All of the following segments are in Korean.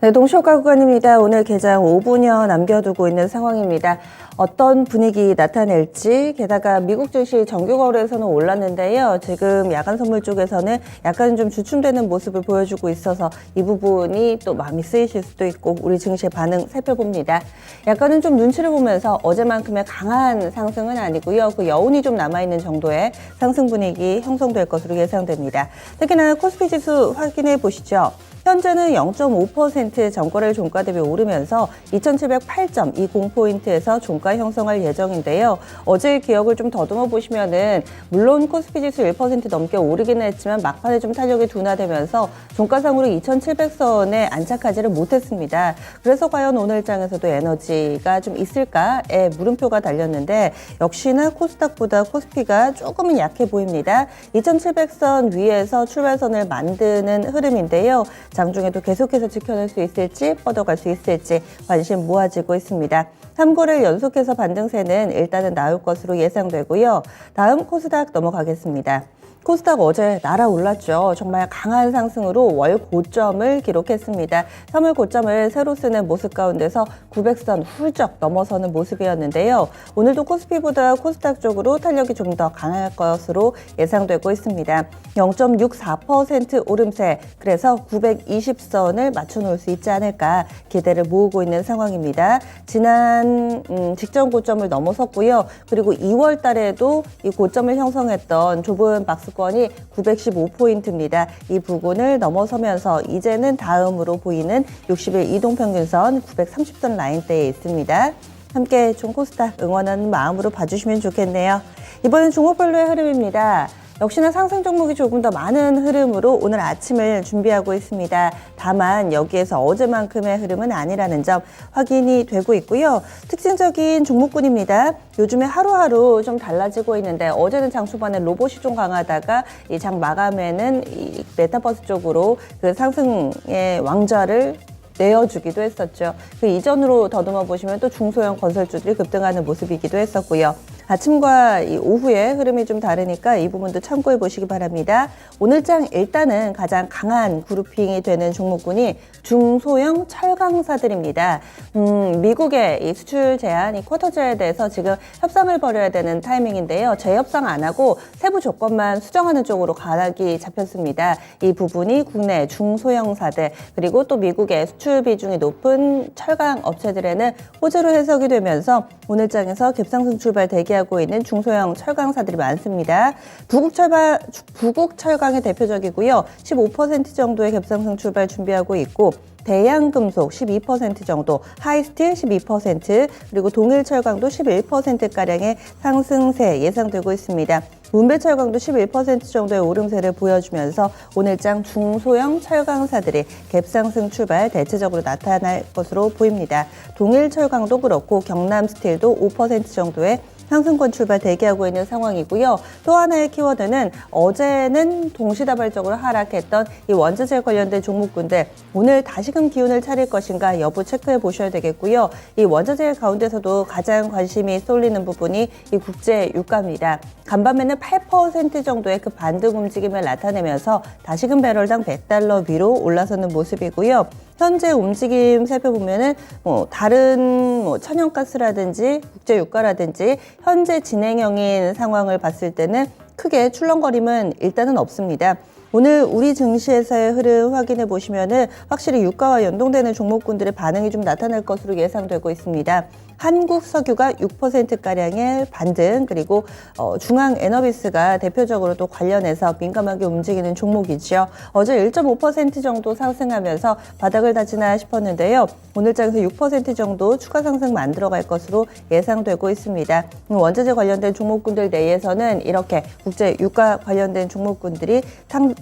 네, 동시효과 구간입니다. 오늘 개장 5분여 남겨두고 있는 상황입니다. 어떤 분위기 나타낼지, 게다가 미국 증시 정규 거래에서는 올랐는데요. 지금 야간 선물 쪽에서는 약간 좀 주춤되는 모습을 보여주고 있어서 이 부분이 또 마음이 쓰이실 수도 있고 우리 증시의 반응 살펴봅니다. 약간은 좀 눈치를 보면서 어제만큼의 강한 상승은 아니고요. 그 여운이 좀 남아있는 정도의 상승 분위기 형성될 것으로 예상됩니다. 특히나 코스피 지수 확인해 보시죠. 현재는 0.5% 전거래일 종가 대비 오르면서 2708.20포인트에서 종가 형성할 예정인데요. 어제의 기억을 좀 더듬어 보시면은 물론 코스피 지수 1% 넘게 오르기는 했지만 막판에 좀 탄력이 둔화되면서 종가상으로 2700선에 안착하지를 못했습니다. 그래서 과연 오늘장에서도 에너지가 좀 있을까에 물음표가 달렸는데 역시나 코스닥보다 코스피가 조금은 약해 보입니다. 2700선 위에서 출발선을 만드는 흐름인데요. 장중에도 계속해서 지켜낼 수 있을지 뻗어갈 수 있을지 관심 모아지고 있습니다. 3거래일 연속해서 반등세는 일단은 나올 것으로 예상되고요. 다음 코스닥 넘어가겠습니다. 코스닥 어제 날아올랐죠. 정말 강한 상승으로 월 고점을 기록했습니다. 3월 고점을 새로 쓰는 모습 가운데서 900선 훌쩍 넘어서는 모습이었는데요. 오늘도 코스피보다 코스닥 쪽으로 탄력이 좀 더 강할 것으로 예상되고 있습니다. 0.64% 오름세, 그래서 920선을 맞춰놓을 수 있지 않을까 기대를 모으고 있는 상황입니다. 지난 직전 고점을 넘어섰고요. 그리고 2월 달에도 이 고점을 형성했던 좁은 박스권이 915포인트입니다. 이 부근을 넘어서면서 이제는 다음으로 보이는 60일 이동평균선 930선 라인대에 있습니다. 함께 종코스닥 응원하는 마음으로 봐주시면 좋겠네요. 이번엔 종목별로의 흐름입니다. 역시나 상승 종목이 조금 더 많은 흐름으로 오늘 아침을 준비하고 있습니다. 다만 여기에서 어제만큼의 흐름은 아니라는 점 확인이 되고 있고요. 특징적인 종목군입니다. 요즘에 하루하루 좀 달라지고 있는데 어제는 장 초반에 로봇이 좀 강하다가 이 장 마감에는 이 메타버스 쪽으로 그 상승의 왕좌를 내어주기도 했었죠. 그 이전으로 더듬어 보시면 또 중소형 건설주들이 급등하는 모습이기도 했었고요. 아침과 이 오후의 흐름이 좀 다르니까 이 부분도 참고해 보시기 바랍니다. 오늘장 일단은 가장 강한 그룹핑이 되는 종목군이 중소형 철강사들입니다. 미국의 이 수출 제한, 이 쿼터제에 대해서 지금 협상을 벌여야 되는 타이밍인데요. 재협상 안 하고 세부 조건만 수정하는 쪽으로 가닥이 잡혔습니다. 이 부분이 국내 중소형사들 그리고 또 미국의 수출 비중이 높은 철강 업체들에는 호재로 해석이 되면서 오늘장에서 갭상승 출발 대기하고 있는 중소형 철강사들이 많습니다. 부국철강이 대표적이고요. 15% 정도의 갭상승 출발 준비하고 있고 대양금속 12% 정도, 하이스틸 12%, 그리고 동일철강도 11%가량의 상승세 예상되고 있습니다. 문배철강도 11% 정도의 오름세를 보여주면서 오늘장 중소형 철강사들이 갭상승 출발 대체적으로 나타날 것으로 보입니다. 동일철강도 그렇고 경남스틸도 5% 정도의 상승권 출발 대기하고 있는 상황이고요. 또 하나의 키워드는 어제는 동시다발적으로 하락했던 이 원자재 관련된 종목군들 오늘 다시금 기운을 차릴 것인가 여부 체크해 보셔야 되겠고요. 이 원자재 가운데서도 가장 관심이 쏠리는 부분이 이 국제 유가입니다. 간밤에는 8% 정도의 그 반등 움직임을 나타내면서 다시금 배럴당 $100 위로 올라서는 모습이고요. 현재 움직임 살펴보면은 다른 천연가스라든지 국제 유가라든지 현재 진행형인 상황을 봤을 때는 크게 출렁거림은 일단은 없습니다. 오늘 우리 증시에서의 흐름 확인해 보시면은 확실히 유가와 연동되는 종목군들의 반응이 좀 나타날 것으로 예상되고 있습니다. 한국석유가 6%가량의 반등, 그리고 중앙에너비스가 대표적으로 또 관련해서 민감하게 움직이는 종목이죠. 어제 1.5% 정도 상승하면서 바닥을 다지나 싶었는데요. 오늘장에서 6% 정도 추가 상승 만들어갈 것으로 예상되고 있습니다. 원자재 관련된 종목군들 내에서는 이렇게 국제 유가 관련된 종목군들이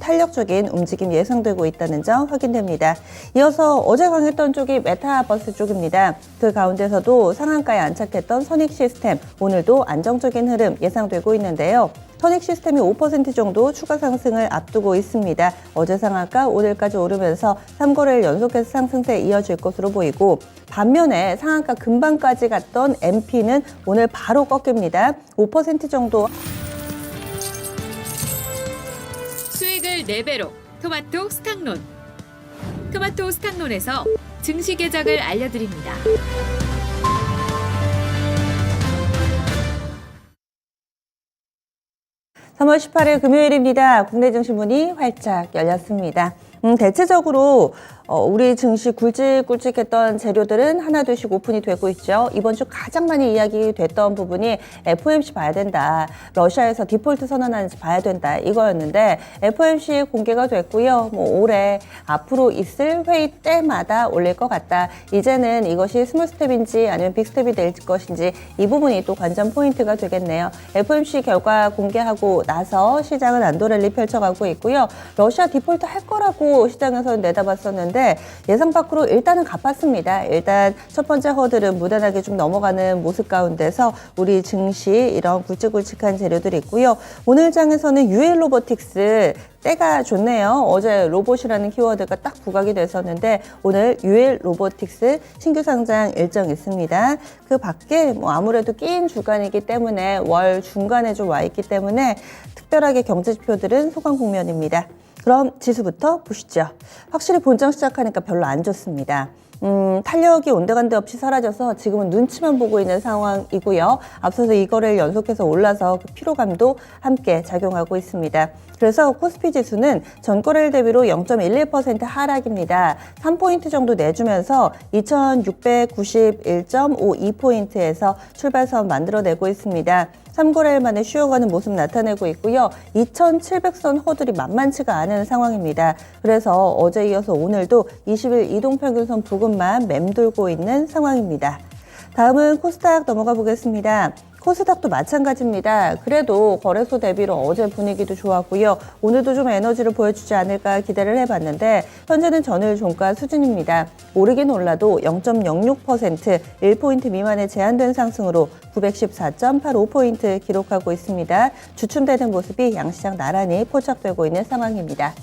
탄력적인 움직임 예상되고 있다는 점 확인됩니다. 이어서 어제 강했던 쪽이 메타버스 쪽입니다. 그 가운데서도 상한가에 안착했던 선익시스템, 오늘도 안정적인 흐름 예상되고 있는데요. 선익시스템이 5% 정도 추가 상승을 앞두고 있습니다. 어제 상한가 오늘까지 오르면서 3거래일 연속해서 상승세 이어질 것으로 보이고 반면에 상한가 근방까지 갔던 MP는 오늘 바로 꺾입니다. 5% 정도. 수익을 4배로 토마토 스탁론. 스마트호 스탁론에서 증시 계작을 알려드립니다. (3월 18일) 금요일입니다. 국내 증시 문이 활짝 열렸습니다. 대체적으로 우리 증시 굵직굵직했던 재료들은 하나둘씩 오픈이 되고 있죠. 이번 주 가장 많이 이야기됐던 부분이 FOMC 봐야 된다. 러시아에서 디폴트 선언하는지 봐야 된다. 이거였는데 FOMC 공개가 됐고요. 올해 앞으로 있을 회의 때마다 올릴 것 같다. 이제는 이것이 스몰 스텝인지 아니면 빅 스텝이 될 것인지 이 부분이 또 관전 포인트가 되겠네요. FOMC 결과 공개하고 나서 시장은 안도랠리 펼쳐가고 있고요. 러시아 디폴트 할 거라고 시장에서 내다봤었는데 예상 밖으로 일단은 갚았습니다. 일단 첫 번째 허들은 무난하게 좀 넘어가는 모습 가운데서 우리 증시 이런 굵직굵직한 재료들이 있고요. 오늘 장에서는 UL 로보틱스 때가 좋네요. 어제 로봇이라는 키워드가 딱 부각이 됐었는데 오늘 UL 로보틱스 신규 상장 일정 있습니다. 그 밖에 아무래도 끼인 주간이기 때문에 월 중간에 좀 와 있기 때문에 특별하게 경제 지표들은 소강 국면입니다. 그럼 지수부터 보시죠. 확실히 본장 시작하니까 별로 안 좋습니다. 탄력이 온데간데 없이 사라져서 지금은 눈치만 보고 있는 상황이고요. 앞서서 이거를 연속해서 올라서 그 피로감도 함께 작용하고 있습니다. 그래서 코스피 지수는 전거래일 대비로 0.11% 하락입니다. 3포인트 정도 내주면서 2691.52포인트에서 출발선 만들어내고 있습니다. 3거래일 만에 쉬어가는 모습 나타내고 있고요. 2700선 허들이 만만치가 않은 상황입니다. 그래서 어제 이어서 오늘도 20일 이동평균선 부근만 맴돌고 있는 상황입니다. 다음은 코스닥 넘어가 보겠습니다. 코스닥도 마찬가지입니다. 그래도 거래소 대비로 어제 분위기도 좋았고요. 오늘도 좀 에너지를 보여주지 않을까 기대를 해봤는데 현재는 전일 종가 수준입니다. 오르긴 올라도 0.06% 1포인트 미만의 제한된 상승으로 914.85포인트 기록하고 있습니다. 주춤되는 모습이 양시장 나란히 포착되고 있는 상황입니다.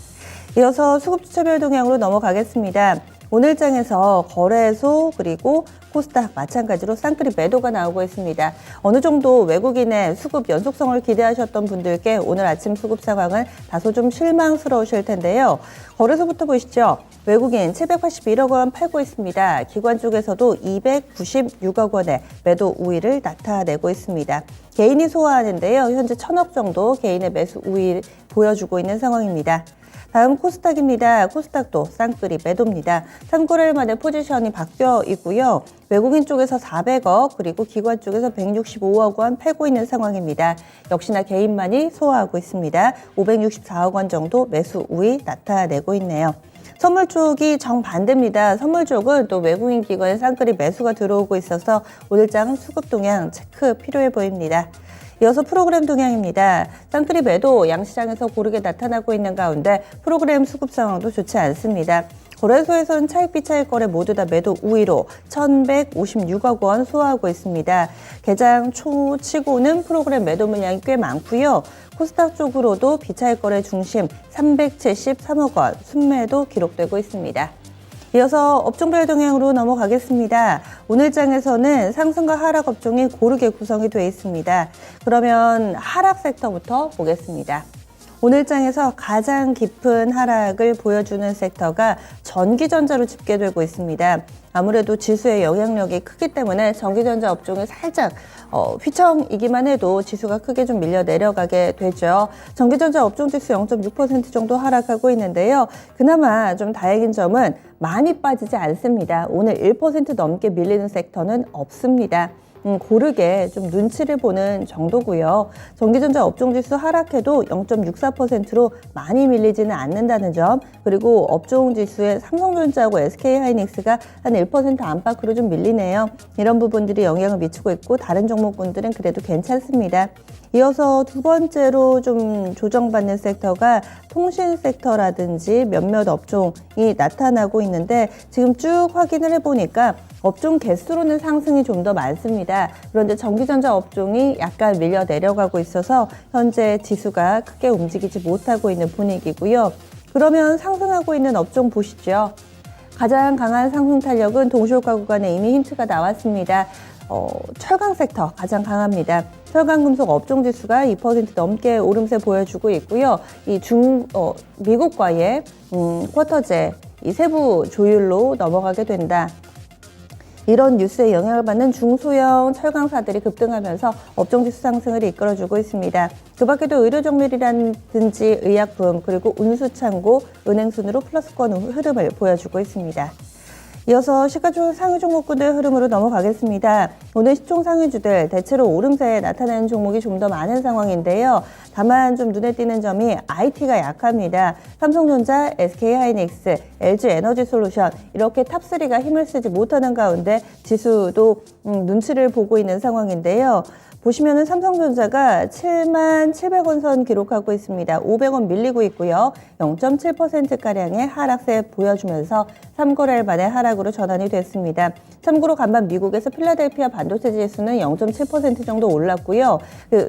이어서 수급주차별 동향으로 넘어가겠습니다. 오늘 장에서 거래소 그리고 코스닥 마찬가지로 쌍끌이 매도가 나오고 있습니다. 어느 정도 외국인의 수급 연속성을 기대하셨던 분들께 오늘 아침 수급 상황은 다소 좀 실망스러우실 텐데요. 거래소부터 보시죠. 외국인 781억 원 팔고 있습니다. 기관 쪽에서도 296억 원의 매도 우위를 나타내고 있습니다. 개인이 소화하는데요. 현재 1000억 정도 개인의 매수 우위 보여주고 있는 상황입니다. 다음 코스닥입니다. 코스닥도 쌍끌이 매도입니다. 3거래일 만에 포지션이 바뀌어 있고요. 외국인 쪽에서 400억 그리고 기관 쪽에서 165억 원 팔고 있는 상황입니다. 역시나 개인만이 소화하고 있습니다. 564억 원 정도 매수 우위 나타내고 있네요. 선물 쪽이 정반대입니다. 선물 쪽은 또 외국인 기관의 쌍끌이 매수가 들어오고 있어서 오늘장 수급 동향 체크 필요해 보입니다. 이어서 프로그램 동향입니다. 쌍끌이 매도 양시장에서 고르게 나타나고 있는 가운데 프로그램 수급 상황도 좋지 않습니다. 거래소에서는 차익 비차익 거래 모두 다 매도 우위로 1,156억 원 소화하고 있습니다. 개장 초치고는 프로그램 매도 물량이 꽤 많고요. 코스닥 쪽으로도 비차익 거래 중심 373억 원 순매도 기록되고 있습니다. 이어서 업종별 동향으로 넘어가겠습니다. 오늘 장에서는 상승과 하락 업종이 고르게 구성이 되어 있습니다. 그러면 하락 섹터부터 보겠습니다. 오늘 장에서 가장 깊은 하락을 보여주는 섹터가 전기전자로 집계되고 있습니다. 아무래도 지수의 영향력이 크기 때문에 전기전자 업종이 살짝 휘청이기만 해도 지수가 크게 좀 밀려 내려가게 되죠. 전기전자 업종 지수 0.6% 정도 하락하고 있는데요. 그나마 좀 다행인 점은 많이 빠지지 않습니다. 오늘 1% 넘게 밀리는 섹터는 없습니다. 고르게 좀 눈치를 보는 정도고요. 전기전자 업종지수 하락해도 0.64%로 많이 밀리지는 않는다는 점, 그리고 업종지수에 삼성전자하고 SK하이닉스가 한 1% 안팎으로 좀 밀리네요. 이런 부분들이 영향을 미치고 있고 다른 종목군들은 그래도 괜찮습니다. 이어서 두 번째로 좀 조정받는 섹터가 통신 섹터라든지 몇몇 업종이 나타나고 있는데 지금 쭉 확인을 해보니까 업종 개수로는 상승이 좀 더 많습니다. 그런데 전기전자 업종이 약간 밀려 내려가고 있어서 현재 지수가 크게 움직이지 못하고 있는 분위기고요. 그러면 상승하고 있는 업종 보시죠. 가장 강한 상승 탄력은 동시효과 구간에 이미 힌트가 나왔습니다. 철강 섹터 가장 강합니다. 철강금속 업종 지수가 2% 넘게 오름세 보여주고 있고요. 이 미국과의 쿼터제 이 세부 조율로 넘어가게 된다. 이런 뉴스에 영향을 받는 중소형 철강사들이 급등하면서 업종지수 상승을 이끌어주고 있습니다. 그 밖에도 의료정밀이라든지 의약품, 그리고 운수창고, 은행순으로 플러스권 흐름을 보여주고 있습니다. 이어서 시가총 상위 종목군들 흐름으로 넘어가겠습니다. 오늘 시총 상위주들 대체로 오름세에 나타나는 종목이 좀 더 많은 상황인데요. 다만 좀 눈에 띄는 점이 IT가 약합니다. 삼성전자, SK하이닉스, LG에너지솔루션 이렇게 탑3가 힘을 쓰지 못하는 가운데 지수도 눈치를 보고 있는 상황인데요. 보시면은 삼성전자가 77,000원 선 기록하고 있습니다. 500원 밀리고 있고요. 0.7%가량의 하락세 보여주면서 3거래일 만에 하락으로 전환이 됐습니다. 참고로 간밤 미국에서 필라델피아 반도체 지수는 0.7% 정도 올랐고요.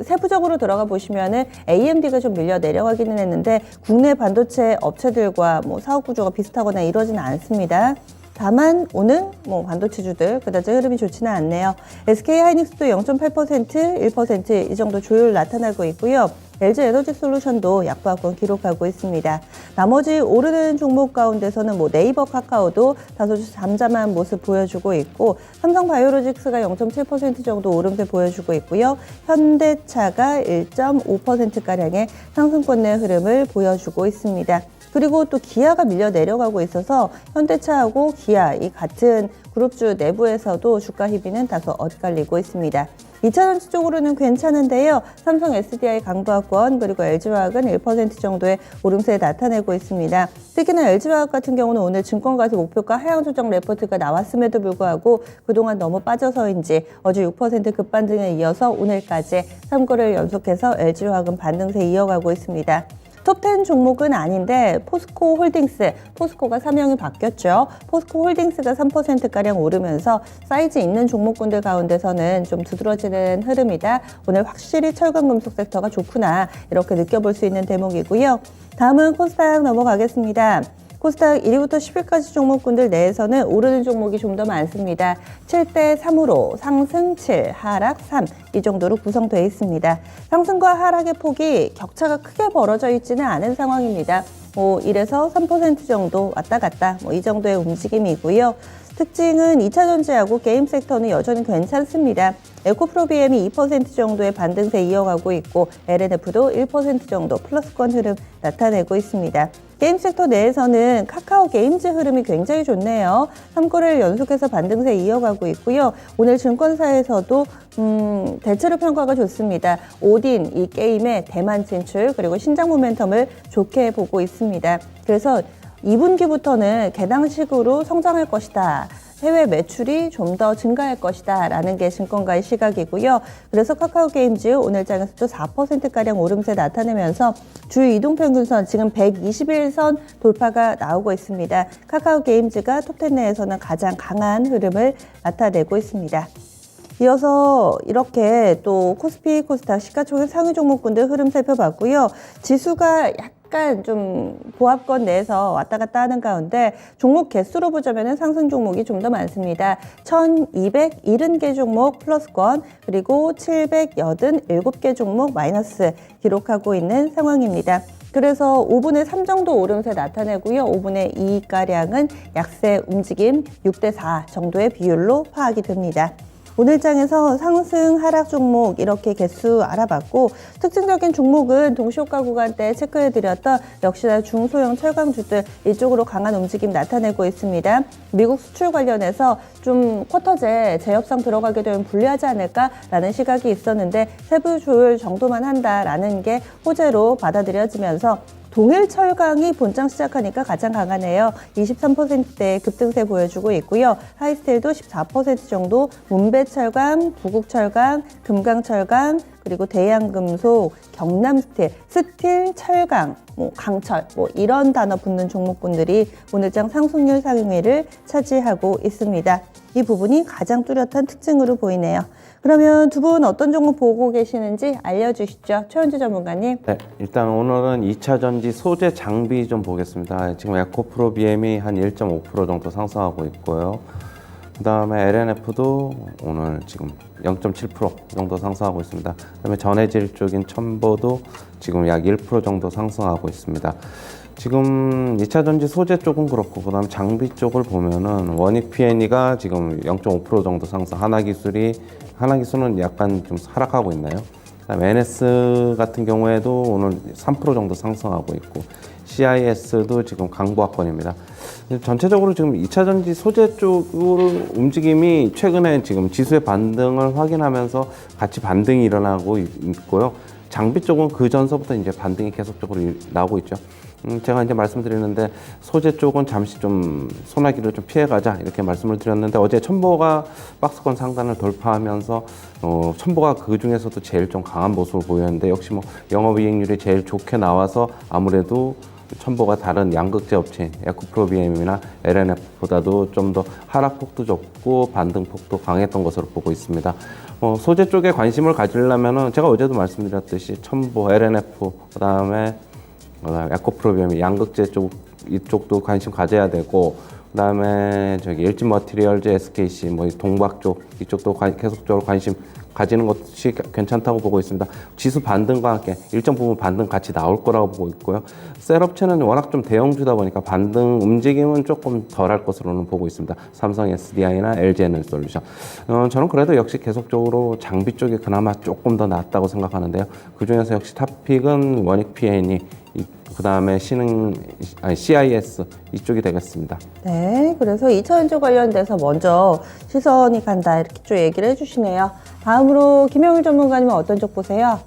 세부적으로 들어가 보시면은 AMD가 좀 밀려 내려가기는 했는데 국내 반도체 업체들과 사업 구조가 비슷하거나 이러지는 않습니다. 다만 오늘 반도체주들 그다지 흐름이 좋지는 않네요. SK하이닉스도 0.8%, 1% 이 정도 조율 나타나고 있고요. LG에너지솔루션도 약보합권 기록하고 있습니다. 나머지 오르는 종목 가운데서는 네이버, 카카오도 다소 잠잠한 모습 보여주고 있고 삼성바이오로직스가 0.7% 정도 오름세 보여주고 있고요. 현대차가 1.5%가량의 상승권 내 흐름을 보여주고 있습니다. 그리고 또 기아가 밀려 내려가고 있어서 현대차하고 기아 이 같은 그룹주 내부에서도 주가 희비는 다소 엇갈리고 있습니다. 2차전지 쪽으로는 괜찮은데요. 삼성 SDI 강보합권 그리고 LG화학은 1% 정도의 오름세 나타내고 있습니다. 특히나 LG화학 같은 경우는 오늘 증권가세 목표가 하향 조정 레포트가 나왔음에도 불구하고 그동안 너무 빠져서인지 어제 6% 급반등에 이어서 오늘까지 3거래를 연속해서 LG화학은 반등세 이어가고 있습니다. 톱10 종목은 아닌데 포스코 홀딩스, 포스코가 사명이 바뀌었죠. 포스코 홀딩스가 3%가량 오르면서 사이즈 있는 종목군들 가운데서는 좀 두드러지는 흐름이다. 오늘 확실히 철강금속 섹터가 좋구나 이렇게 느껴볼 수 있는 대목이고요. 다음은 코스닥 넘어가겠습니다. 코스닥 1위부터 10위까지 종목군들 내에서는 오르는 종목이 좀 더 많습니다. 7대 3으로 상승 7, 하락 3 이 정도로 구성되어 있습니다. 상승과 하락의 폭이 격차가 크게 벌어져 있지는 않은 상황입니다. 1에서 3% 정도 왔다 갔다 이 정도의 움직임이고요. 특징은 2차전지하고 게임 섹터는 여전히 괜찮습니다. 에코프로비엠이 2% 정도의 반등세 이어가고 있고 LNF도 1% 정도 플러스권 흐름 나타내고 있습니다. 게임 섹터 내에서는 카카오 게임즈 흐름이 굉장히 좋네요. 3거래를 연속해서 반등세 이어가고 있고요. 오늘 증권사에서도 대체로 평가가 좋습니다. 오딘 이 게임의 대만 진출 그리고 신작 모멘텀을 좋게 보고 있습니다. 그래서 2분기부터는 개당식으로 성장할 것이다. 해외 매출이 좀 더 증가할 것이다 라는 게 증권가의 시각이고요. 그래서 카카오게임즈 오늘장에서도 4%가량 오름세 나타내면서 주 이동평균선 지금 121선 돌파가 나오고 있습니다. 카카오게임즈가 톱10 내에서는 가장 강한 흐름을 나타내고 있습니다. 이어서 이렇게 또 코스피, 코스닥, 시가총액 상위 종목군들 흐름 살펴봤고요. 지수가 약간 좀 보합권 내에서 왔다 갔다 하는 가운데 종목 개수로 보자면 상승 종목이 좀 더 많습니다. 1270개 종목 플러스권 그리고 787개 종목 마이너스 기록하고 있는 상황입니다. 그래서 5분의 3 정도 오름세 나타내고요. 5분의 2가량은 약세 움직임 6대 4 정도의 비율로 파악이 됩니다. 오늘장에서 상승, 하락 종목 이렇게 개수 알아봤고 특징적인 종목은 동시효과 구간 때 체크해드렸던 역시나 중소형 철강주들 이쪽으로 강한 움직임 나타내고 있습니다. 미국 수출 관련해서 좀 쿼터제 재협상 들어가게 되면 불리하지 않을까라는 시각이 있었는데 세부 조율 정도만 한다라는 게 호재로 받아들여지면서 동일 철강이 본장 시작하니까 가장 강하네요. 23%대 급등세 보여주고 있고요. 하이스텔도 14% 정도, 문배철강, 부국철강, 금강철강, 그리고 대양금속, 경남스틸, 스틸, 철강, 강철 이런 단어 붙는 종목군들이 오늘장 상승률 상위를 차지하고 있습니다. 이 부분이 가장 뚜렷한 특징으로 보이네요. 그러면 두 분 어떤 종목 보고 계시는지 알려주시죠. 최현주 전문가님. 네, 일단 오늘은 2차전지 소재 장비 좀 보겠습니다. 지금 에코프로비엠이 한 1.5% 정도 상승하고 있고요. 그 다음에 LNF도 오늘 지금 0.7% 정도 상승하고 있습니다. 그 다음에 전해질 쪽인 첨보도 지금 약 1% 정도 상승하고 있습니다. 지금 2차 전지 소재 쪽은 그렇고 그다음 장비 쪽을 보면은 원익 P&E가 지금 0.5% 정도 상승, 하나기술은 약간 좀 하락하고 있나요? 그다음 NS 같은 경우에도 오늘 3% 정도 상승하고 있고 CIS도 지금 강보합권입니다. 전체적으로 지금 2차 전지 소재 쪽으로 움직임이 최근에 지금 지수의 반등을 확인하면서 같이 반등이 일어나고 있고요. 장비 쪽은 그 전서부터 이제 반등이 계속적으로 나오고 있죠. 제가 이제 말씀드리는데 소재 쪽은 잠시 좀 소나기를 좀 피해가자 이렇게 말씀을 드렸는데 어제 첨보가 박스권 상단을 돌파하면서 첨보가 그 중에서도 제일 좀 강한 모습을 보였는데 역시 뭐 영업이익률이 제일 좋게 나와서 아무래도 첨보가 다른 양극재 업체인 에코프로비엠이나 LNF보다도 좀 더 하락폭도 적고 반등폭도 강했던 것으로 보고 있습니다. 소재 쪽에 관심을 가지려면은 제가 어제도 말씀드렸듯이 첨보, LNF, 그다음에 에코프로비엠 양극재 쪽 이쪽도 관심 가져야 되고 그다음에 저기 일진 머티리얼즈, SKC 뭐 동박 쪽 이쪽도 계속적으로 관심 가지는 것이 괜찮다고 보고 있습니다. 지수 반등과 함께 일정 부분 반등 같이 나올 거라고 보고 있고요. 셀업체는 워낙 좀 대형주다 보니까 반등 움직임은 조금 덜할 것으로는 보고 있습니다. 삼성 SDI나 LG에너지솔루션. 저는 그래도 역시 계속적으로 장비 쪽이 그나마 조금 더 낫다고 생각하는데요. 그 중에서 역시 탑픽은 원익 P&E, 그 다음에 CIS 이쪽이 되겠습니다. 네, 그래서 2차전지 관련돼서 먼저 시선이 간다 이렇게 쭉 얘기를 해주시네요. 다음으로 김영일 전문가님은 어떤 쪽 보세요?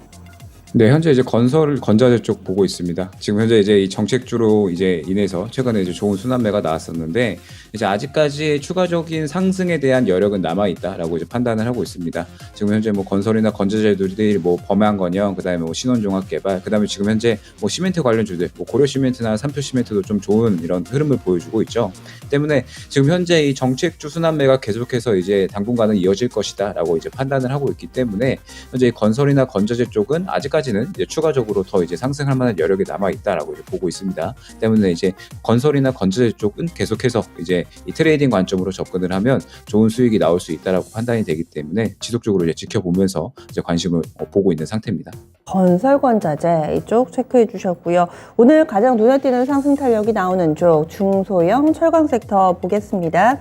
네, 현재 이제 건자재 쪽 보고 있습니다. 지금 현재 이제 이 정책주로 이제 인해서 최근에 이제 좋은 순환매가 나왔었는데 이제 아직까지 추가적인 상승에 대한 여력은 남아 있다라고 이제 판단을 하고 있습니다. 지금 현재 뭐 건설이나 건자재들이 뭐 범양건영, 그다음에 뭐 신원종합개발, 그다음에 지금 현재 뭐 시멘트 관련주들, 뭐 고려시멘트나 삼표시멘트도 좀 좋은 이런 흐름을 보여주고 있죠. 때문에 지금 현재 이 정책주 순환매가 계속해서 이제 당분간은 이어질 것이다라고 이제 판단을 하고 있기 때문에 현재 이 건설이나 건자재 쪽은 아직까지는 이제 추가적으로 더 이제 상승할 만한 여력이 남아 있다라고 이제 보고 있습니다. 때문에 이제 건설이나 건자재 쪽은 계속해서 이제 이 트레이딩 관점으로 접근을 하면 좋은 수익이 나올 수 있다라고 판단이 되기 때문에 지속적으로 이제 지켜보면서 이제 관심을 보고 있는 상태입니다. 건설건자재 이쪽 체크해 주셨고요. 오늘 가장 눈에 띄는 상승 탄력이 나오는 쪽 중소형 철강 섹터 보겠습니다.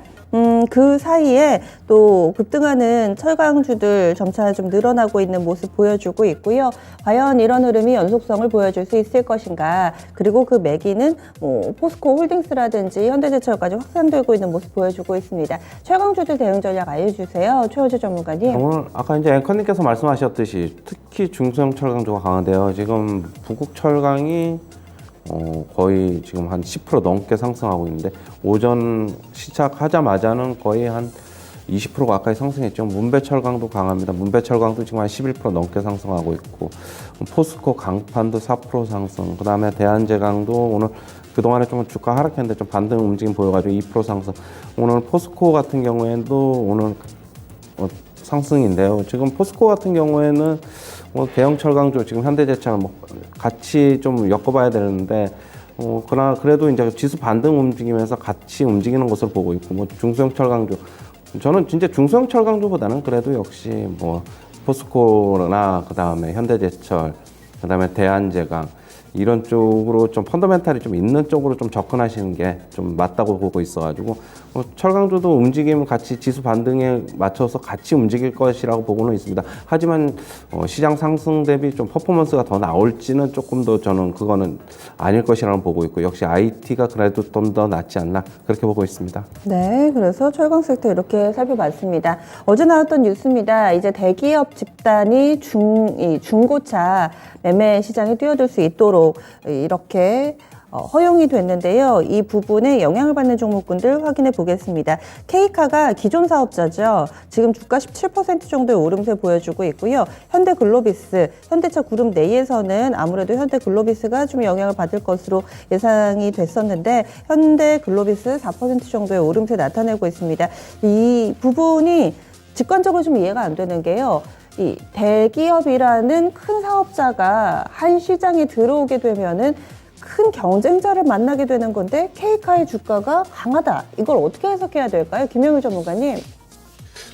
그 사이에 또 급등하는 철강주들 점차 좀 늘어나고 있는 모습 보여주고 있고요. 과연 이런 흐름이 연속성을 보여줄 수 있을 것인가. 그리고 그 매기는 뭐 포스코 홀딩스라든지 현대제철까지 확산되고 있는 모습 보여주고 있습니다. 철강주들 대응 전략 알려주세요. 최호재 전문가님. 오늘 아까 이제 앵커님께서 말씀하셨듯이 특히 중소형 철강주가 강한데요. 지금 북극 철강이 거의 지금 한 10% 넘게 상승하고 있는데 오전 시작하자마자는 거의 한 20% 가까이 상승했죠. 문배철강도 강합니다. 문배철강도 지금 한 11% 넘게 상승하고 있고 포스코 강판도 4% 상승, 그 다음에 대한제강도 오늘 그동안에 좀 주가 하락했는데 좀 반등 움직임 보여가지고 2% 상승. 오늘 포스코 같은 경우에도 오늘 상승인데요. 지금 포스코 같은 경우에는 뭐 대형 철강주 지금 현대제철 뭐 같이 좀 엮어봐야 되는데 그러나 그래도 이제 지수 반등 움직이면서 같이 움직이는 것을 보고 있고 뭐 중소형 철강주 저는 진짜 중소형 철강주보다는 그래도 역시 뭐 포스코나 그 다음에 현대제철 그 다음에 대한제강 이런 쪽으로 좀 펀더멘탈이 좀 있는 쪽으로 좀 접근하시는 게 좀 맞다고 보고 있어가지고 철강주도 움직임은 같이 지수 반등에 맞춰서 같이 움직일 것이라고 보고는 있습니다. 하지만 시장 상승 대비 좀 퍼포먼스가 더 나올지는 조금 더 저는 그거는 아닐 것이라고 보고 있고 역시 IT가 그래도 좀 더 낫지 않나 그렇게 보고 있습니다. 네, 그래서 철강 섹터 이렇게 살펴봤습니다. 어제 나왔던 뉴스입니다. 이제 대기업 집단이 중고차 매매 시장에 뛰어들 수 있도록 이렇게 허용이 됐는데요. 이 부분에 영향을 받는 종목군들 확인해 보겠습니다. K카가 기존 사업자죠. 지금 주가 17% 정도의 오름세 보여주고 있고요. 현대글로비스, 현대차 그룹 내에서는 아무래도 현대글로비스가 좀 영향을 받을 것으로 예상이 됐었는데 현대글로비스 4% 정도의 오름세 나타내고 있습니다. 이 부분이 직관적으로 좀 이해가 안 되는 게요. 이 대기업이라는 큰 사업자가 한 시장에 들어오게 되면은 큰 경쟁자를 만나게 되는 건데 K카의 주가가 강하다. 이걸 어떻게 해석해야 될까요? 김영일 전문가님.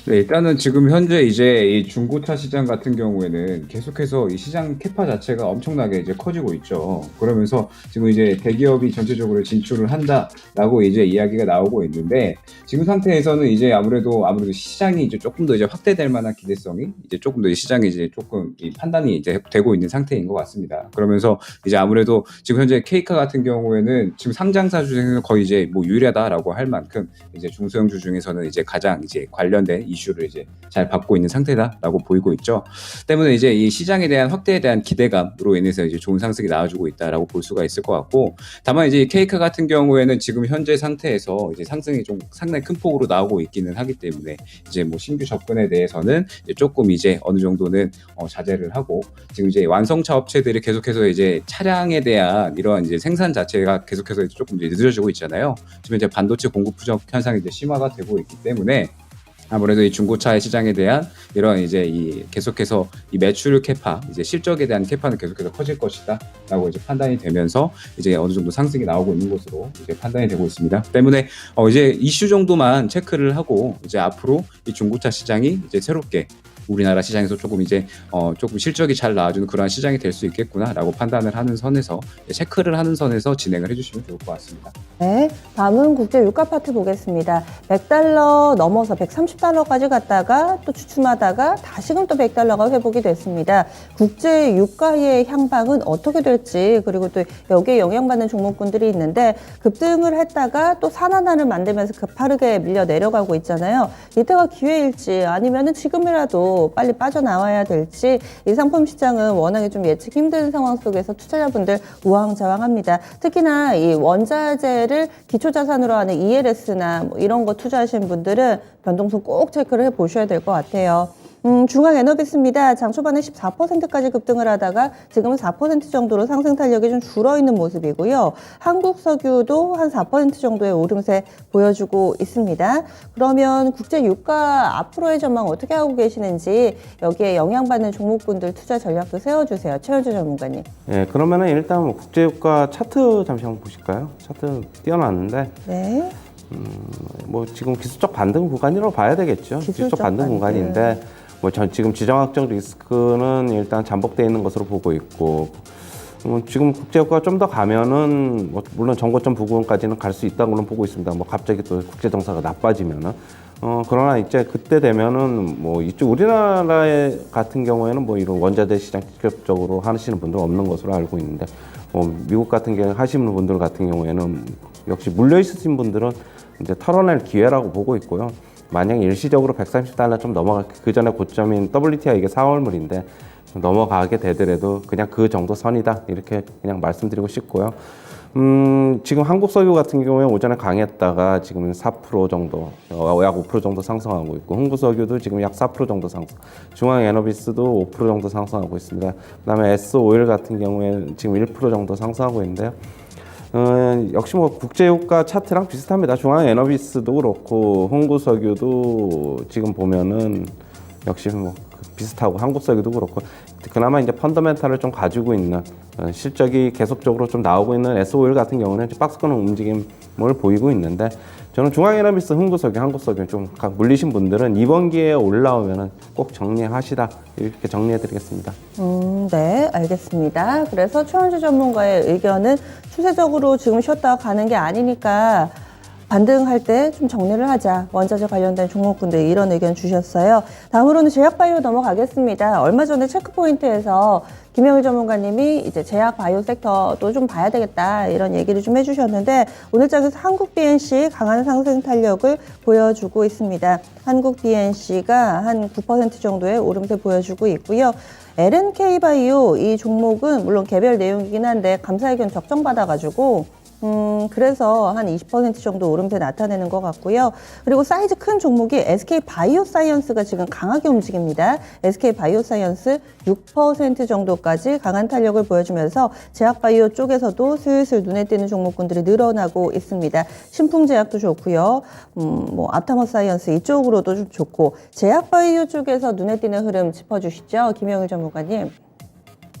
네, 일단은 지금 현재 이제 이 중고차 시장 같은 경우에는 계속해서 이 시장 캐파 자체가 엄청나게 이제 커지고 있죠. 그러면서 지금 이제 대기업이 전체적으로 진출을 한다라고 이제 이야기가 나오고 있는데, 지금 상태에서는 이제 아무래도 시장이 이제 조금 더 이제 확대될 만한 기대성이 이제 조금 더 시장이 이제 조금 이 판단이 이제 되고 있는 상태인 것 같습니다. 그러면서 이제 아무래도 지금 현재 K카 같은 경우에는 지금 상장사 중에서 거의 이제 뭐 유일하다라고 할 만큼 이제 중소형주 중에서는 이제 가장 이제 관련된 이슈를 이제 잘 받고 있는 상태다라고 보이고 있죠. 때문에 이제 이 시장에 대한 확대에 대한 기대감으로 인해서 이제 좋은 상승이 나와주고 있다라고 볼 수가 있을 것 같고, 다만 이제 K카 같은 경우에는 지금 현재 상태에서 이제 상승이 좀 상당히 큰 폭으로 나오고 있기는 하기 때문에 이제 뭐 신규 접근에 대해서는 이제 조금 이제 어느 정도는 자제를 하고, 지금 이제 완성차 업체들이 계속해서 이제 차량에 대한 이러한 이제 생산 자체가 계속해서 이제 조금 이제 늦어지고 있잖아요. 지금 이제 반도체 공급 부족 현상이 이제 심화가 되고 있기 때문에 아무래도 이 중고차의 시장에 대한 이런 이제 이 계속해서 이 매출 캐파, 이제 실적에 대한 캐파는 계속해서 커질 것이다라고 이제 판단이 되면서 이제 어느 정도 상승이 나오고 있는 것으로 이제 판단이 되고 있습니다. 때문에 이제 이슈 정도만 체크를 하고 이제 앞으로 이 중고차 시장이 이제 새롭게 우리나라 시장에서 조금 이제 조금 실적이 잘 나와주는 그러한 시장이 될 수 있겠구나라고 판단을 하는 선에서, 체크를 하는 선에서 진행을 해주시면 좋을 것 같습니다. 네, 다음은 국제 유가 파트 보겠습니다. 100달러 넘어서 130달러까지 갔다가 또 주춤하다가 다시금 또 100달러가 회복이 됐습니다. 국제 유가의 향방은 어떻게 될지, 그리고 또 여기에 영향받는 종목군들이 있는데 급등을 했다가 또 산화단을 만들면서 급하게 밀려 내려가고 있잖아요. 이때가 기회일지 아니면은 지금이라도 빨리 빠져나와야 될지, 이 상품 시장은 워낙에 좀 예측 힘든 상황 속에서 투자자분들 우왕좌왕합니다. 특히나 이 원자재를 기초자산으로 하는 ELS나 뭐 이런 거 투자하시는 분들은 변동성 꼭 체크를 해보셔야 될 것 같아요. 중앙에너비스입니다. 장 초반에 14%까지 급등을 하다가 지금은 4% 정도로 상승 탄력이 좀 줄어있는 모습이고요. 한국석유도 한 4% 정도의 오름세 보여주고 있습니다. 그러면 국제 유가 앞으로의 전망 어떻게 하고 계시는지, 여기에 영향받는 종목군들 투자 전략도 세워주세요. 최현주 전문가님. 예, 그러면은 일단 뭐 국제유가 차트 잠시 한번 보실까요? 차트 띄워놨는데, 네. 뭐 지금 기술적 반등 구간이라고 봐야 되겠죠. 기술적 반등 구간인데, 뭐 지금 지정학적 리스크는 일단 잠복되어 있는 것으로 보고 있고, 지금 국제유가가 좀 더 가면은 뭐 물론 정고점 부근까지는 갈 수 있다고는 보고 있습니다. 뭐 갑자기 또 국제 정세가 나빠지면은, 그러나 이제 그때 되면은 뭐 이쪽 우리나라 같은 경우에는 뭐 이런 원자재 시장 직접적으로 하시는 분들은 없는 것으로 알고 있는데, 미국 같은 경우 하시는 분들 같은 경우에는 역시 물려 있으신 분들은 이제 털어낼 기회라고 보고 있고요. 만약 일시적으로 130달러 좀 넘어가, 그 전에 고점인 WTI 이게 4월물인데 넘어가게 되더라도 그냥 그 정도 선이다, 이렇게 그냥 말씀드리고 싶고요. 지금 한국석유 같은 경우에 오전에 강했다가 지금은 4% 정도, 약 5% 정도 상승하고 있고, 흥구석유도 지금 약 4% 정도 상승, 중앙에너비스도 5% 정도 상승하고 있습니다. 그다음에 S오일 같은 경우에 지금 1% 정도 상승하고 있는데요. 역시 뭐 국제유가 차트랑 비슷합니다. 중앙에너비스도 그렇고 흥구석유도 지금 보면은 역시 뭐 비슷하고, 한국석유도 그렇고, 그나마 이제 펀더멘탈을 좀 가지고 있는, 실적이 계속적으로 좀 나오고 있는 S오일 같은 경우는 박스권 움직임을 보이고 있는데, 저는 중앙에너비스, 흥구석유, 한국석유 좀 물리신 분들은 이번 기회에 올라오면은 꼭 정리하시라, 이렇게 정리해드리겠습니다. 네, 알겠습니다. 그래서 최원주 전문가의 의견은 추세적으로 지금 쉬었다가 가는 게 아니니까 반등할 때 좀 정리를 하자. 원자재 관련된 종목군들 이런 의견 주셨어요. 다음으로는 제약바이오 넘어가겠습니다. 얼마 전에 체크포인트에서 김영일 전문가님이 이제 제약바이오 섹터도 좀 봐야 되겠다, 이런 얘기를 좀 해주셨는데, 오늘 장에서 한국 BNC 강한 상승 탄력을 보여주고 있습니다. 한국 BNC가 한 9% 정도의 오름세 보여주고 있고요. LNK바이오 이 종목은 물론 개별 내용이긴 한데 감사의견 적정받아가지고 그래서 한 20% 정도 오름세 나타내는 것 같고요. 그리고 사이즈 큰 종목이 SK바이오사이언스가 지금 강하게 움직입니다. SK바이오사이언스 6% 정도까지 강한 탄력을 보여주면서 제약바이오 쪽에서도 슬슬 눈에 띄는 종목군들이 늘어나고 있습니다. 신풍제약도 좋고요. 뭐 앞타머사이언스 이쪽으로도 좀 좋고, 제약바이오 쪽에서 눈에 띄는 흐름 짚어주시죠, 김영일 전문가님.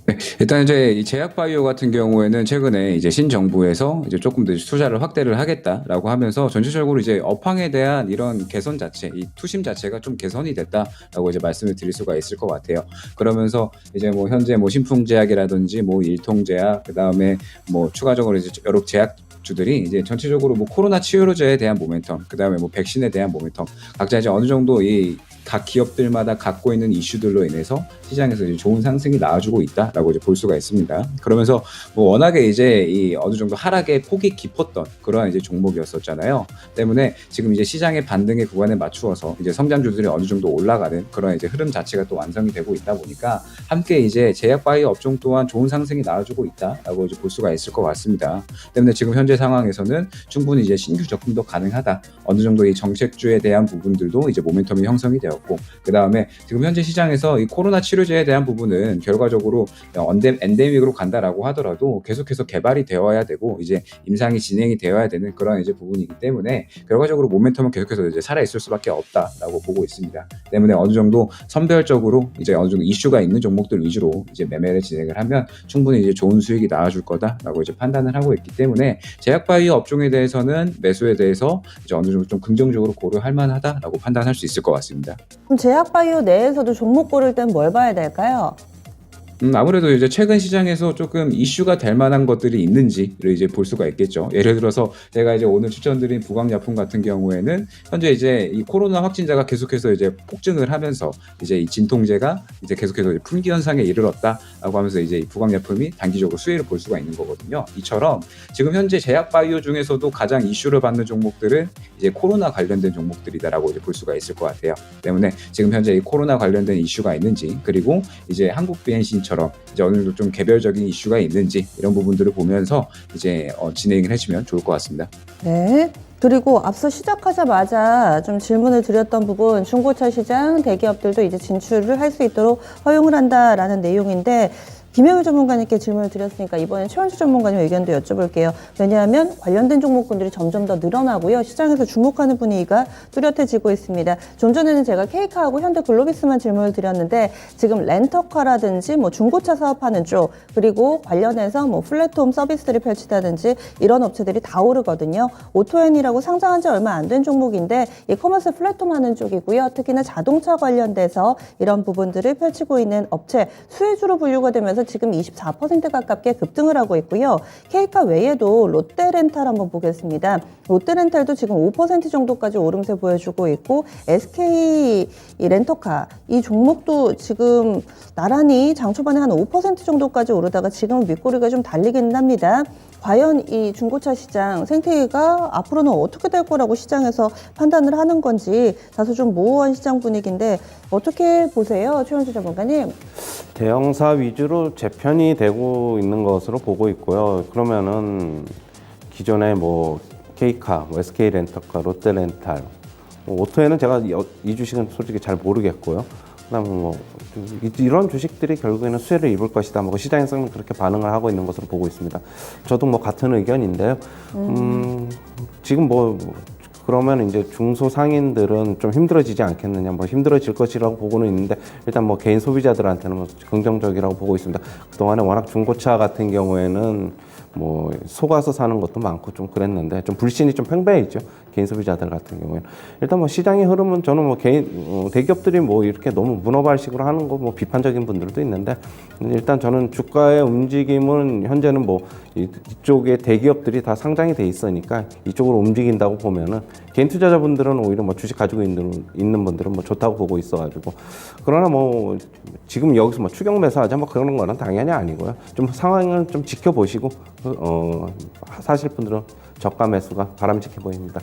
네, 일단 이제 이 제약바이오 같은 경우에는 최근에 이제 신정부에서 이제 조금 더 투자를 확대를 하겠다라고 하면서 전체적으로 이제 업황에 대한 이런 개선 자체, 이 투심 자체가 좀 개선이 됐다라고 이제 말씀을 드릴 수가 있을 것 같아요. 그러면서 이제 뭐 현재 뭐 신풍제약이라든지 뭐 일통제약, 그 다음에 뭐 추가적으로 이제 여러 제약주들이 이제 전체적으로 뭐 코로나 치료제에 대한 모멘텀, 그 다음에 뭐 백신에 대한 모멘텀, 각자 이제 어느 정도 이 각 기업들마다 갖고 있는 이슈들로 인해서 시장에서 이제 좋은 상승이 나와주고 있다라고 이제 볼 수가 있습니다. 그러면서 뭐 워낙에 이제 이 어느 정도 하락의 폭이 깊었던 그러한 이제 종목이었었잖아요. 때문에 지금 이제 시장의 반등의 구간에 맞추어서 이제 성장주들이 어느 정도 올라가는 그런 이제 흐름 자체가 또 완성이 되고 있다 보니까 함께 이제 제약바이오 업종 또한 좋은 상승이 나와주고 있다라고 이제 볼 수가 있을 것 같습니다. 때문에 지금 현재 상황에서는 충분히 이제 신규 접근도 가능하다. 어느 정도 이 정책주에 대한 부분들도 이제 모멘텀이 형성이 되었고, 그 다음에 지금 현재 시장에서 이 코로나 치료제에 대한 부분은 결과적으로 엔데믹으로 간다라고 하더라도 계속해서 개발이 되어야 되고 이제 임상이 진행이 되어야 되는 그런 이제 부분이기 때문에 결과적으로 모멘텀은 계속해서 이제 살아 있을 수밖에 없다라고 보고 있습니다. 때문에 어느 정도 선별적으로 이제 어느 정도 이슈가 있는 종목들 위주로 이제 매매를 진행을 하면 충분히 이제 좋은 수익이 나와줄 거다라고 이제 판단을 하고 있기 때문에 제약바이오 업종에 대해서는 매수에 대해서 이제 어느 정도 좀 긍정적으로 고려할 만하다라고 판단할 수 있을 것 같습니다. 그럼 제약바이오 내에서도 종목 고를 땐 뭘 봐야 될까요? 아무래도 이제 최근 시장에서 조금 이슈가 될 만한 것들이 있는지를 이제 볼 수가 있겠죠. 예를 들어서 제가 이제 오늘 추천드린 부광약품 같은 경우에는 현재 이제 이 코로나 확진자가 계속해서 이제 폭증을 하면서 이제 이 진통제가 이제 계속해서 품귀 현상에 이르렀다라고 하면서 이제 이 부광약품이 단기적으로 수혜를 볼 수가 있는 거거든요. 이처럼 지금 현재 제약바이오 중에서도 가장 이슈를 받는 종목들은 이제 코로나 관련된 종목들이다라고 이제 볼 수가 있을 것 같아요. 때문에 지금 현재 이 코로나 관련된 이슈가 있는지, 그리고 이제 한국 비엔신처럼 이제 어느 정도 좀 개별적인 이슈가 있는지 이런 부분들을 보면서 이제 진행을 해주면 좋을 것 같습니다. 네. 그리고 앞서 시작하자마자 좀 질문을 드렸던 부분, 중고차 시장 대기업들도 이제 진출을 할 수 있도록 허용을 한다라는 내용인데, 김영일 전문가님께 질문을 드렸으니까 이번엔 최원주 전문가님 의견도 여쭤볼게요. 왜냐하면 관련된 종목군들이 점점 더 늘어나고요. 시장에서 주목하는 분위기가 뚜렷해지고 있습니다. 좀 전에는 제가 케이카하고 현대글로비스만 질문을 드렸는데, 지금 렌터카라든지 뭐 중고차 사업하는 쪽, 그리고 관련해서 뭐 플랫폼 서비스들을 펼치다든지 이런 업체들이 다 오르거든요. 오토엔이라고 상장한 지 얼마 안 된 종목인데 이 커머스 플랫폼 하는 쪽이고요. 특히나 자동차 관련돼서 이런 부분들을 펼치고 있는 업체, 수혜주로 분류가 되면서 지금 24% 가깝게 급등을 하고 있고요. 케이카 외에도 롯데렌탈 한번 보겠습니다. 롯데렌탈도 지금 5% 정도까지 오름세 보여주고 있고, SK 이 렌터카 이 종목도 지금 나란히 장 초반에 한 5% 정도까지 오르다가 지금은 윗꼬리가 좀 달리기는 합니다. 과연 이 중고차 시장 생태계가 앞으로는 어떻게 될 거라고 시장에서 판단을 하는 건지 다소 좀 모호한 시장 분위기인데 어떻게 보세요, 최원주 전문가님? 대형사 위주로 재편이 되고 있는 것으로 보고 있고요. 그러면은 기존에 뭐 케이카, 뭐 SK 렌터카, 롯데 렌탈, 뭐 오토에는 제가 이 주식은 솔직히 잘 모르겠고요. 그다음에 뭐 이런 주식들이 결국에는 수혜를 입을 것이다. 뭐 시장에서는 그렇게 반응을 하고 있는 것으로 보고 있습니다. 저도 뭐 같은 의견인데요. 지금 뭐 그러면 이제 중소상인들은 좀 힘들어지지 않겠느냐, 뭐 힘들어질 것이라고 보고는 있는데, 일단 뭐 개인 소비자들한테는 뭐 긍정적이라고 보고 있습니다. 그동안에 워낙 중고차 같은 경우에는 뭐 속아서 사는 것도 많고 좀 그랬는데 좀 불신이 좀 팽배했죠. 개인 소비자들 같은 경우에는. 일단 뭐 시장의 흐름은 저는 뭐 대기업들이 뭐 이렇게 너무 문어발식으로 하는 거 뭐 비판적인 분들도 있는데, 일단 저는 주가의 움직임은 현재는 뭐 이쪽에 대기업들이 다 상장이 돼 있으니까 이쪽으로 움직인다고 보면은 개인 투자자분들은 오히려 뭐 주식 가지고 있는 분들은 뭐 좋다고 보고 있어가지고, 그러나 뭐 지금 여기서 뭐 추격 매수하자 뭐 그런 거는 당연히 아니고요. 좀 상황을 좀 지켜보시고 사실 분들은 저가 매수가 바람직해 보입니다.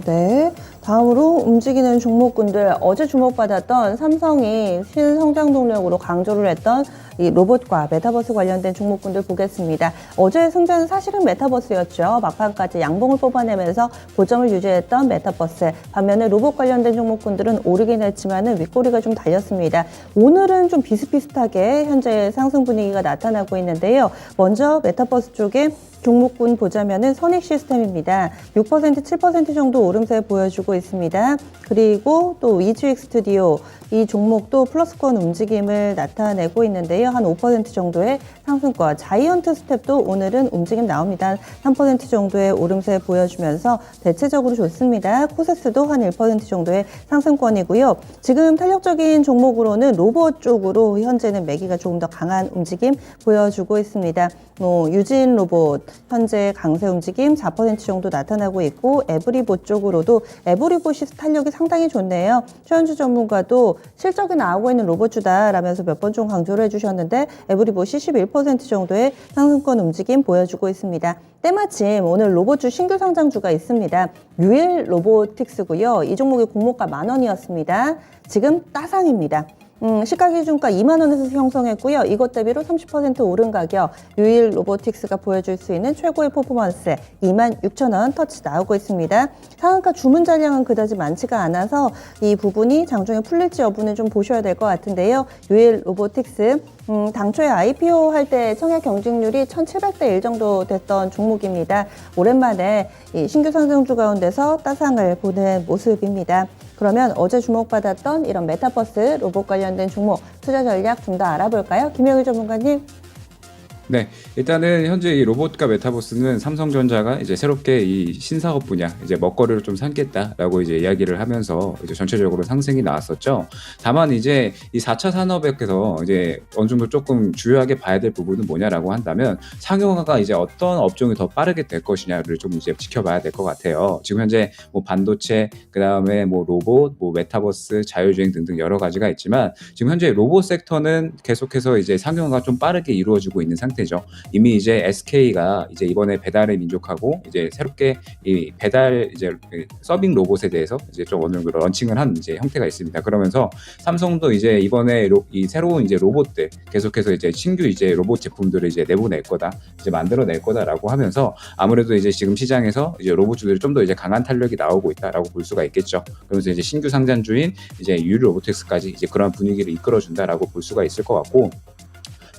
네. 다음으로 움직이는 종목군들, 어제 주목받았던 삼성이 신성장 동력으로 강조를 했던 이 로봇과 메타버스 관련된 종목군들 보겠습니다. 어제의 승자는 사실은 메타버스였죠. 막판까지 양봉을 뽑아내면서 고점을 유지했던 메타버스. 반면에 로봇 관련된 종목군들은 오르긴 했지만은 윗꼬리가 좀 달렸습니다. 오늘은 좀 비슷비슷하게 현재 상승 분위기가 나타나고 있는데요. 먼저 메타버스 쪽에 종목군 보자면은 선익 시스템입니다. 6%, 7% 정도 오름세 보여주고 있습니다. 그리고 또 이주익 스튜디오 이 종목도 플러스권 움직임을 나타내고 있는데요. 한 5% 정도의 상승권. 자이언트 스텝도 오늘은 움직임 나옵니다. 3% 정도의 오름세 보여주면서 대체적으로 좋습니다. 코세스도 한 1% 정도의 상승권이고요. 지금 탄력적인 종목으로는 로봇 쪽으로 현재는 매기가 조금 더 강한 움직임 보여주고 있습니다. 유진 로봇 현재 강세 움직임 4% 정도 나타나고 있고 에브리봇 쪽으로도 에브리봇이 탄력이 상당히 좋네요. 최현주 전문가도 실적이 나오고 있는 로봇주다라면서 몇 번 좀 강조를 해주셨는데 에브리봇이 11% 정도의 상승권 움직임 보여주고 있습니다. 때마침 오늘 로봇주 신규 상장주가 있습니다. 유일 로보틱스고요. 이 종목의 공모가 10,000원이었습니다. 지금 따상입니다. 시가기준가 2만 원에서 형성했고요. 이것 대비로 30% 오른 가격, 유일 로보틱스가 보여줄 수 있는 최고의 퍼포먼스 26,000원 터치 나오고 있습니다. 상한가 주문 잔량은 그다지 많지가 않아서 이 부분이 장중에 풀릴지 여부는 좀 보셔야 될 것 같은데요. 유일 로보틱스 당초에 IPO 할 때 청약 경쟁률이 1,700대 1 정도 됐던 종목입니다. 오랜만에 이 신규 상장주 가운데서 따상을 보는 모습입니다. 그러면 어제 주목받았던 이런 메타버스 로봇 관련된 종목 투자 전략 좀 더 알아볼까요? 김영일 전문가님. 네, 일단은 현재 이 로봇과 메타버스는 삼성전자가 이제 새롭게 이 신사업 분야 이제 먹거리를 좀 삼겠다라고 이제 이야기를 하면서 이제 전체적으로 상승이 나왔었죠. 다만 이제 이 4차 산업에서 이제 어느 정도 조금 주요하게 봐야 될 부분은 뭐냐라고 한다면 상용화가 이제 어떤 업종이 더 빠르게 될 것이냐를 좀 이제 지켜봐야 될 것 같아요. 지금 현재 뭐 반도체, 그 다음에 뭐 로봇, 뭐 메타버스, 자율주행 등등 여러 가지가 있지만 지금 현재 로봇 섹터는 계속해서 이제 상용화가 좀 빠르게 이루어지고 있는 상태. 이미 이제 SK가 이제 이번에 배달의 민족하고 이제 새롭게 이 배달 이제 서빙 로봇에 대해서 이제 좀 어느 정도 런칭을 한 이제 형태가 있습니다. 그러면서 삼성도 이제 이번에 이 새로운 이제 로봇들 계속해서 이제 신규 이제 로봇 제품들을 이제 내보낼 거다, 이제 만들어낼 거다라고 하면서 아무래도 이제 지금 시장에서 이제 로봇주들이 좀 더 이제 강한 탄력이 나오고 있다라고 볼 수가 있겠죠. 그러면서 이제 신규 상장주인 이제 유일 로보틱스까지 이제 그런 분위기를 이끌어준다라고 볼 수가 있을 것 같고.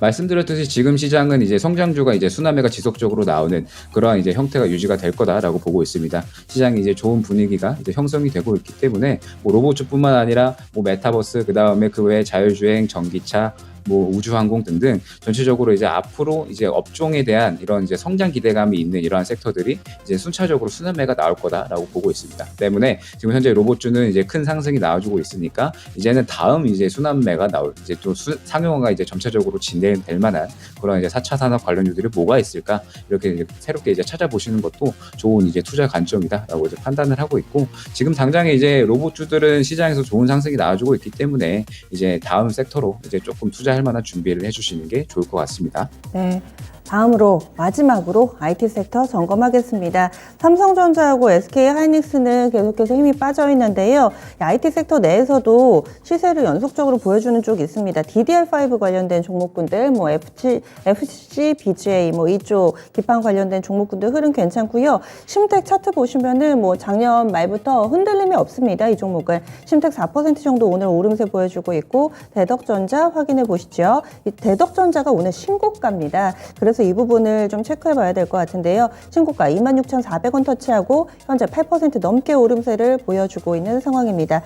말씀드렸듯이 지금 시장은 이제 성장주가 이제 순환매가 지속적으로 나오는 그러한 이제 형태가 유지가 될 거다라고 보고 있습니다. 시장이 이제 좋은 분위기가 이제 형성이 되고 있기 때문에 뭐 로봇주뿐만 아니라 뭐 메타버스, 그 다음에 그 외에 자율주행, 전기차, 뭐 우주항공 등등 전체적으로 이제 앞으로 이제 업종에 대한 이런 이제 성장 기대감이 있는 이러한 섹터들이 이제 순차적으로 순환매가 나올 거다라고 보고 있습니다. 때문에 지금 현재 로봇주는 이제 큰 상승이 나와주고 있으니까 이제는 다음 이제 순환매가 나올 이제 또 상용화가 이제 점차적으로 진행될 만한 그런 이제 4차 산업 관련주들이 뭐가 있을까 이렇게 이제 새롭게 이제 찾아보시는 것도 좋은 이제 투자 관점이다라고 이제 판단을 하고 있고 지금 당장에 이제 로봇주들은 시장에서 좋은 상승이 나와주고 있기 때문에 이제 다음 섹터로 이제 조금 투자할 만한 준비를 해주시는 게 좋을 것 같습니다. 네. 다음으로 마지막으로 IT 섹터 점검하겠습니다. 삼성전자하고 SK하이닉스는 계속해서 힘이 빠져 있는데요. IT 섹터 내에서도 시세를 연속적으로 보여주는 쪽이 있습니다. DDR5 관련된 종목군들, 뭐 FC, BGA 뭐 이쪽 기판 관련된 종목군들 흐름 괜찮고요. 심텍 차트 보시면은 뭐 작년 말부터 흔들림이 없습니다. 이 종목은 심텍 4% 정도 오늘 오름세 보여주고 있고 대덕전자 확인해 보시죠. 이 대덕전자가 오늘 신고가입니다. 그래서 이 부분을 좀 체크해 봐야 될 것 같은데요. 신고가 26,400원 터치하고 현재 8% 넘게 오름세를 보여주고 있는 상황입니다.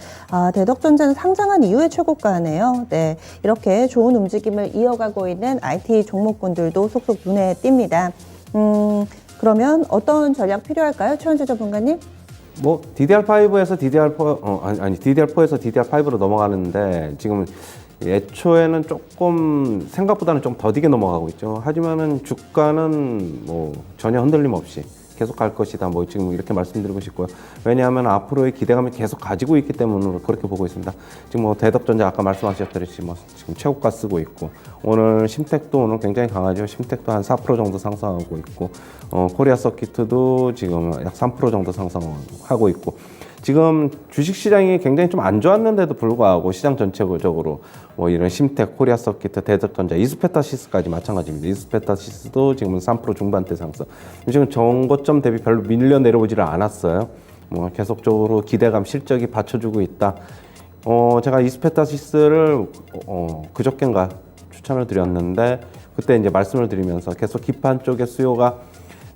대덕전자는 상장한 이후에 최고가네요. 네, 이렇게 좋은 움직임을 이어가고 있는 IT 종목군들도 속속 눈에 띕니다. 그러면 어떤 전략 필요할까요? 최원재 전문가님? 뭐 DDR5에서 DDR4에서 DDR5로 넘어가는데 지금 애초에는 조금 생각보다는 좀 더디게 넘어가고 있죠. 하지만은 주가는 뭐 전혀 흔들림 없이 계속 갈 것이다. 뭐 지금 이렇게 말씀드리고 싶고요. 왜냐하면 앞으로의 기대감을 계속 가지고 있기 때문에 그렇게 보고 있습니다. 지금 뭐 대덕전자 아까 말씀하셨듯이 뭐 지금 최고가 쓰고 있고 오늘 심텍도 오늘 굉장히 강하죠. 심텍도 한 4% 정도 상승하고 있고 코리아 서키트도 지금 약 3% 정도 상승하고 있고 지금 주식시장이 굉장히 좀 안 좋았는데도 불구하고 시장 전체적으로 뭐 이런 심텍, 코리아 서키트, 대덕전자, 이스페타시스까지 마찬가지입니다. 이스페타시스도 지금 3% 중반대 상승. 지금 전고점 대비 별로 밀려 내려오지를 않았어요. 뭐 계속적으로 기대감, 실적이 받쳐주고 있다. 제가 이스페타시스를 그저께인가 추천을 드렸는데 그때 이제 말씀을 드리면서 계속 기판 쪽의 수요가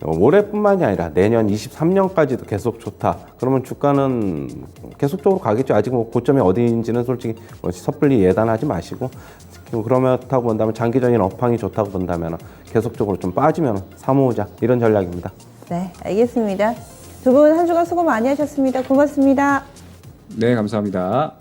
올해뿐만이 아니라 내년 23년까지도 계속 좋다. 그러면 주가는 계속적으로 가겠죠. 아직 뭐 고점이 어디인지는 솔직히 뭐 섣불리 예단하지 마시고, 그렇다고 본다면 장기적인 업황이 좋다고 본다면 계속적으로 좀 빠지면 사모으자, 이런 전략입니다. 네, 알겠습니다. 두 분 한 주간 수고 많이 하셨습니다. 고맙습니다. 네, 감사합니다.